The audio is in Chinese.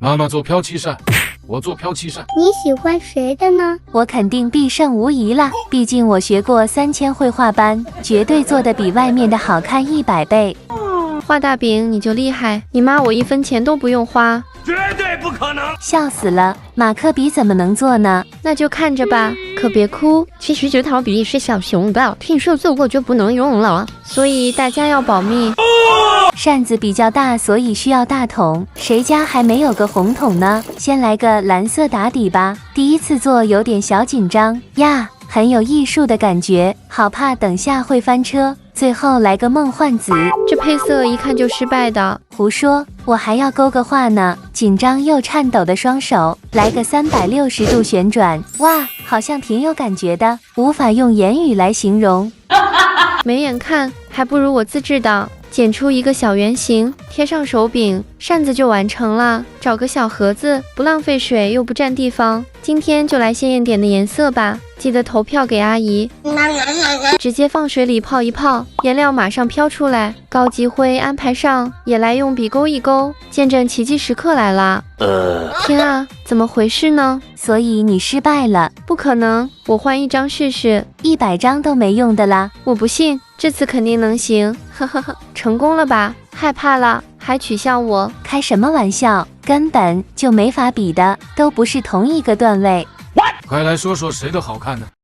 妈妈做飘气扇，我做飘气扇。你喜欢谁的呢？我肯定必胜无疑啦，毕竟我学过3000绘画班，绝对做得比外面的好看100倍。画大饼你就厉害，你妈我1分钱都不用花。绝对不可能！笑死了，马克笔怎么能做呢？那就看着吧，可别哭。其实这套笔是小熊的，听说做过就不能用了，所以大家要保密。扇子比较大，所以需要大桶。谁家还没有个红桶呢？先来个蓝色打底吧。第一次做有点小紧张呀，很有艺术的感觉，好怕等下会翻车。最后来个梦幻紫，这配色一看就失败的。胡说，我还要勾个画呢。紧张又颤抖的双手，来个360度旋转，哇，好像挺有感觉的，无法用言语来形容。没眼看，还不如我自制的。剪出一个小圆形，贴上手柄，扇子就完成了。找个小盒子，不浪费水又不占地方。今天就来鲜艳点的颜色吧，记得投票给阿姨。直接放水里泡一泡，颜料马上飘出来。高级灰安排上，也来用笔勾一勾，见证奇迹时刻来了。天啊，怎么回事呢？所以你失败了？不可能，我换1张试试，100张都没用的啦。我不信，这次肯定能行。呵呵呵，成功了吧？害怕了，还取笑我？开什么玩笑，根本就没法比的，都不是同一个段位。快来说说谁的好看呢？